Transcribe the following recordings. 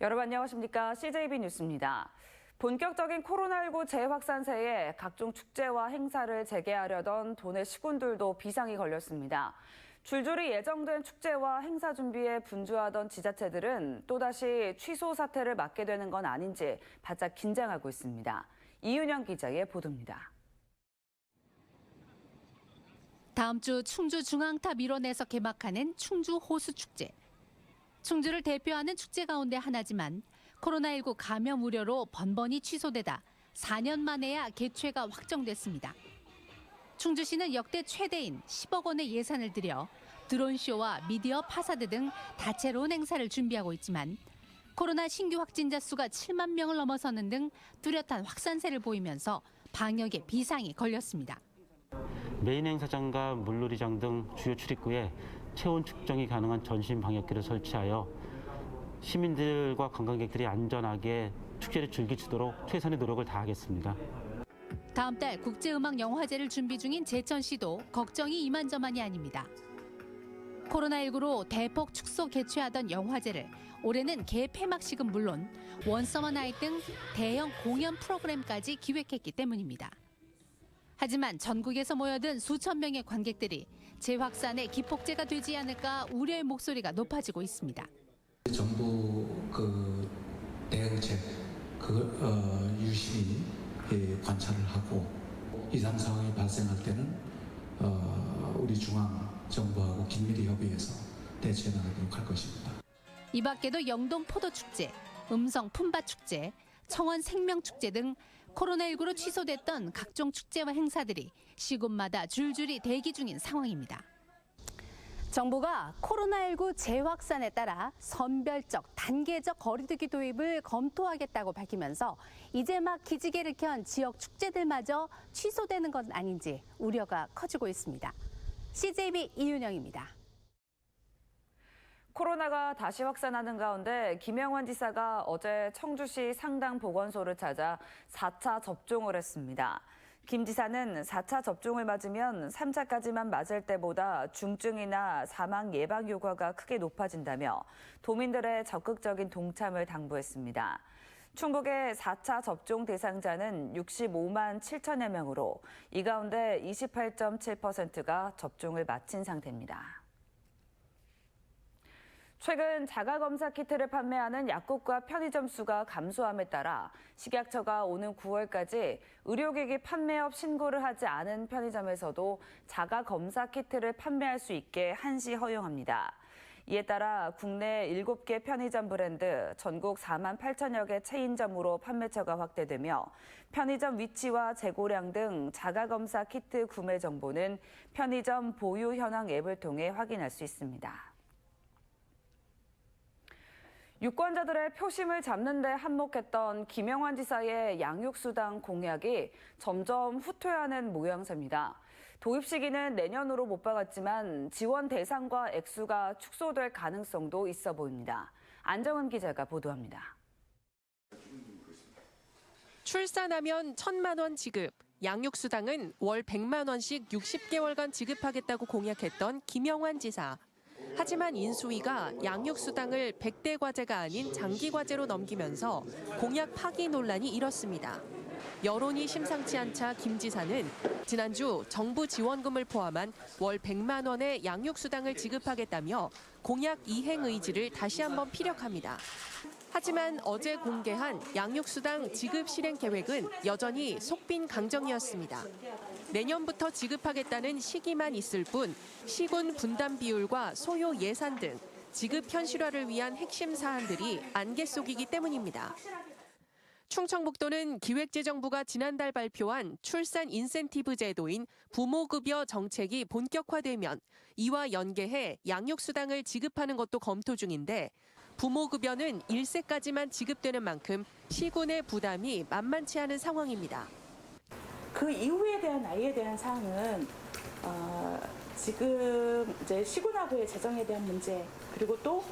여러분 안녕하십니까? CJB 뉴스입니다. 본격적인 코로나19 재확산세에 각종 축제와 행사를 재개하려던 도내 시군들도 비상이 걸렸습니다. 줄줄이 예정된 축제와 행사 준비에 분주하던 지자체들은 또다시 취소 사태를 맞게 되는 건 아닌지 바짝 긴장하고 있습니다. 이윤영 기자의 보도입니다. 다음 주 충주 중앙탑 일원에서 개막하는 충주 호수축제. 충주를 대표하는 축제 가운데 하나지만 코로나19 감염 우려로 번번이 취소되다 4년 만에야 개최가 확정됐습니다. 충주시는 역대 최대인 10억 원의 예산을 들여 드론쇼와 미디어 파사드 등 다채로운 행사를 준비하고 있지만 코로나 신규 확진자 수가 7만 명을 넘어서는 등 뚜렷한 확산세를 보이면서 방역에 비상이 걸렸습니다. 메인 행사장과 물놀이장 등 주요 출입구에 체온 측정이 가능한 전신 방역기를 설치하여 시민들과 관광객들이 안전하게 축제를 즐길 수 있도록 최선의 노력을 다하겠습니다. 다음 달 국제음악영화제를 준비 중인 제천시도 걱정이 이만저만이 아닙니다. 코로나19로 대폭 축소 개최하던 영화제를 올해는 개폐막식은 물론 원서머 나잇 등 대형 공연 프로그램까지 기획했기 때문입니다. 하지만 전국에서 모여든 수천 명의 관객들이 재확산의 기폭제가 되지 않을까 우려의 목소리가 높아지고 있습니다. 정부 대응책 유심히 관찰을 하고 이상 상황이 발생할 때는 우리 중앙 정부하고 긴밀히 협의해서 대처해 나가도록 할 것입니다. 이 밖에도 영동 포도축제, 음성 품바축제, 청원 생명축제 등 코로나19로 취소됐던 각종 축제와 행사들이 시군마다 줄줄이 대기 중인 상황입니다. 정부가 코로나19 재확산에 따라 선별적, 단계적 거리두기 도입을 검토하겠다고 밝히면서 이제 막 기지개를 켠 지역 축제들마저 취소되는 건 아닌지 우려가 커지고 있습니다. CJB 이윤영입니다. 코로나가 다시 확산하는 가운데 김영환 지사가 어제 청주시 상당보건소를 찾아 4차 접종을 했습니다. 김 지사는 4차 접종을 맞으면 3차까지만 맞을 때보다 중증이나 사망 예방 효과가 크게 높아진다며 도민들의 적극적인 동참을 당부했습니다. 충북의 4차 접종 대상자는 65만 7천여 명으로 이 가운데 28.7%가 접종을 마친 상태입니다. 최근 자가검사 키트를 판매하는 약국과 편의점 수가 감소함에 따라 식약처가 오는 9월까지 의료기기 판매업 신고를 하지 않은 편의점에서도 자가검사 키트를 판매할 수 있게 한시 허용합니다. 이에 따라 국내 7개 편의점 브랜드 전국 4만 8천여 개 체인점으로 판매처가 확대되며 편의점 위치와 재고량 등 자가검사 키트 구매 정보는 편의점 보유 현황 앱을 통해 확인할 수 있습니다. 유권자들의 표심을 잡는 데 한몫했던 김영환 지사의 양육수당 공약이 점점 후퇴하는 모양새입니다. 도입 시기는 내년으로 못 박았지만 지원 대상과 액수가 축소될 가능성도 있어 보입니다. 안정은 기자가 보도합니다. 출산하면 1,000만 원 지급, 양육수당은 월 100만 원씩 60개월간 지급하겠다고 공약했던 김영환 지사. 하지만 인수위가 양육수당을 100대 과제가 아닌 장기 과제로 넘기면서 공약 파기 논란이 일었습니다. 여론이 심상치 않자 김 지사는 지난주 정부 지원금을 포함한 월 100만 원의 양육수당을 지급하겠다며 공약 이행 의지를 다시 한번 피력합니다. 하지만 어제 공개한 양육수당 지급 실행 계획은 여전히 속빈 강정이었습니다. 내년부터 지급하겠다는 시기만 있을 뿐 시군 분담 비율과 소요 예산 등 지급 현실화를 위한 핵심 사안들이 안개 속이기 때문입니다. 충청북도는 기획재정부가 지난달 발표한 출산 인센티브 제도인 부모급여 정책이 본격화되면 이와 연계해 양육수당을 지급하는 것도 검토 중인데 부모급여는 1세까지만 지급되는 만큼 시군의 부담이 만만치 않은 상황입니다. 그 이후에 대한 아이에 대한 사항은 지금 이제 시군하고의 재정에 대한 문제 그리고 또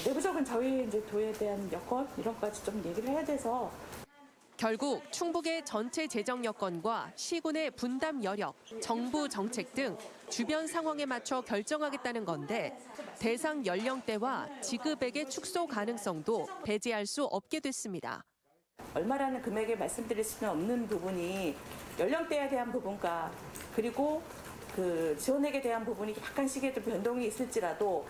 내부적인 저희 이제 도에 대한 여건 이런 것까지 좀 얘기를 해야 돼서 결국 충북의 전체 재정 여건과 시군의 분담 여력, 정부 정책 등 주변 상황에 맞춰 결정하겠다는 건데 대상 연령대와 지급액의 축소 가능성도 배제할 수 없게 됐습니다. 얼마라는 금액을 말씀드릴 수는 없는 부분이 연령대에 대한 부분과 그리고 그 지원액에 대한 부분이 약간씩의 변동이 있을지라도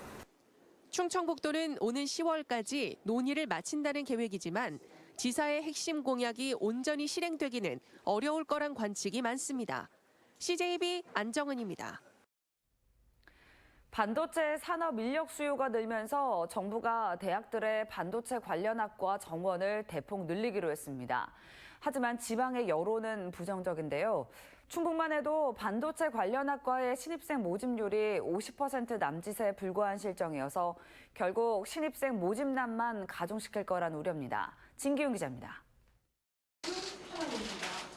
충청북도는 오는 10월까지 논의를 마친다는 계획이지만 지사의 핵심 공약이 온전히 실행되기는 어려울 거란 관측이 많습니다. CJB 안정은입니다. 반도체 산업 인력 수요가 늘면서 정부가 대학들의 반도체 관련 학과 정원을 대폭 늘리기로 했습니다. 하지만 지방의 여론은 부정적인데요. 충북만 해도 반도체 관련 학과의 신입생 모집률이 50% 남짓에 불과한 실정이어서 결국 신입생 모집난만 가중시킬 거란 우려입니다. 진기훈 기자입니다.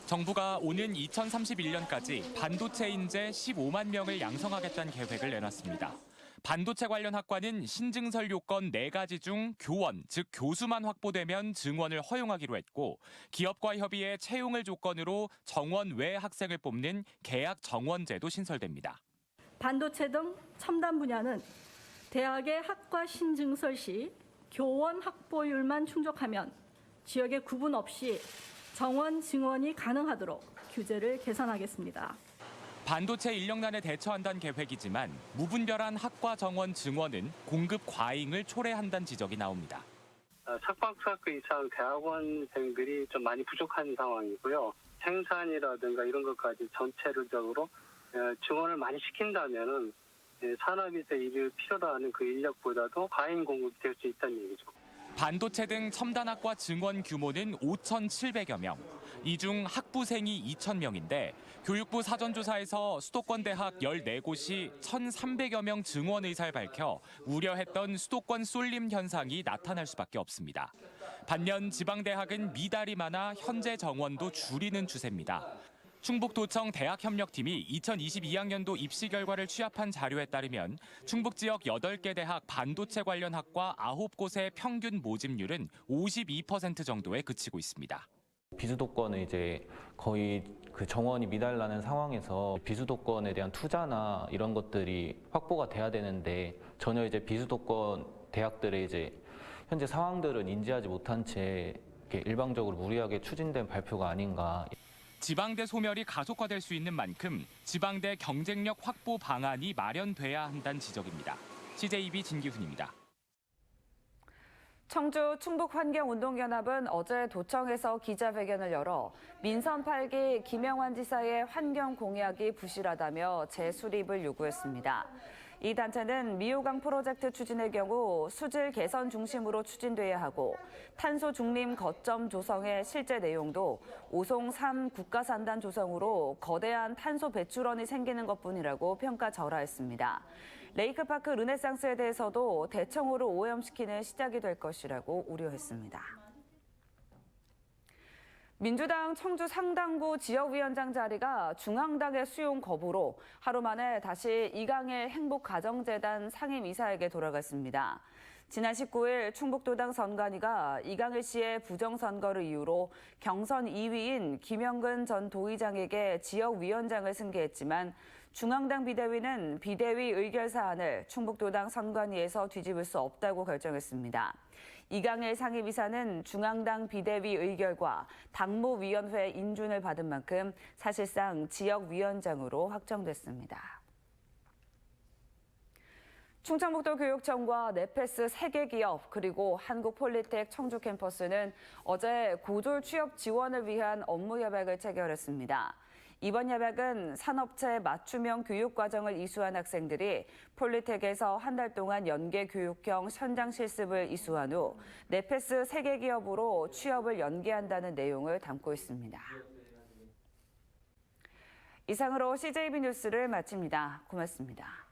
정부가 오는 2031년까지 반도체 인재 15만 명을 양성하겠다는 계획을 내놨습니다. 반도체 관련 학과는 신증설 요건 4가지 중 교원, 즉 교수만 확보되면 증원을 허용하기로 했고 기업과 협의해 채용을 조건으로 정원 외 학생을 뽑는 계약 정원제도 신설됩니다. 반도체 등 첨단 분야는 대학의 학과 신증설 시 교원 확보율만 충족하면 지역에 구분 없이 정원 증원이 가능하도록 규제를 개선하겠습니다. 반도체 인력난에 대처한다는 계획이지만 무분별한 학과 정원 증원은 공급 과잉을 초래한다는 지적이 나옵니다. 석박사학교 이상 대학원생들이 좀 많이 부족한 상황이고요. 생산이라든가 이런 것까지 전체적으로 증원을 많이 시킨다면은 산업에서 일을 필요로 하는 그 인력보다도 과잉 공급이 될 수 있다는 얘기죠. 반도체 등 첨단학과 증원 규모는 5,700여 명. 이 중 학부생이 2,000명인데 교육부 사전조사에서 수도권 대학 14곳이 1,300여 명 증원 의사를 밝혀 우려했던 수도권 쏠림 현상이 나타날 수밖에 없습니다. 반면 지방대학은 미달이 많아 현재 정원도 줄이는 추세입니다. 충북도청 대학협력팀이 2022학년도 입시 결과를 취합한 자료에 따르면 충북 지역 8개 대학 반도체 관련 학과 9곳의 평균 모집률은 52% 정도에 그치고 있습니다. 비수도권은 이제 거의 그 정원이 미달나는 상황에서 비수도권에 대한 투자나 이런 것들이 확보가 돼야 되는데 전혀 이제 비수도권 대학들의 이제 현재 상황들은 인지하지 못한 채 이렇게 일방적으로 무리하게 추진된 발표가 아닌가. 지방대 소멸이 가속화될 수 있는 만큼 지방대 경쟁력 확보 방안이 마련돼야 한다는 지적입니다. CJB 진기훈입니다. 청주 충북환경운동연합은 어제 도청에서 기자회견을 열어 민선 8기 김영환 지사의 환경 공약이 부실하다며 재수립을 요구했습니다. 이 단체는 미호강 프로젝트 추진의 경우 수질 개선 중심으로 추진돼야 하고 탄소 중림 거점 조성의 실제 내용도 오송 3 국가산단 조성으로 거대한 탄소 배출원이 생기는 것뿐이라고 평가절하했습니다. 레이크파크 르네상스에 대해서도 대청호를 오염시키는 시작이 될 것이라고 우려했습니다. 민주당 청주 상당구 지역위원장 자리가 중앙당의 수용 거부로 하루 만에 다시 이강일 행복가정재단 상임이사에게 돌아갔습니다. 지난 19일 충북도당 선관위가 이강일 씨의 부정선거를 이유로 경선 2위인 김영근 전 도의장에게 지역위원장을 승계했지만 중앙당 비대위는 비대위 의결 사안을 충북도당 선관위에서 뒤집을 수 없다고 결정했습니다. 이강일 상임이사는 중앙당 비대위 의결과 당무위원회 인준을 받은 만큼 사실상 지역위원장으로 확정됐습니다. 충청북도 교육청과 네페스 3개 기업 그리고 한국폴리텍 청주 캠퍼스는 어제 고졸 취업 지원을 위한 업무 협약을 체결했습니다. 이번 협약은 산업체 맞춤형 교육과정을 이수한 학생들이 폴리텍에서 한 달 동안 연계 교육형 현장 실습을 이수한 후 네페스 3개 기업으로 취업을 연계한다는 내용을 담고 있습니다. 이상으로 CJB 뉴스를 마칩니다. 고맙습니다.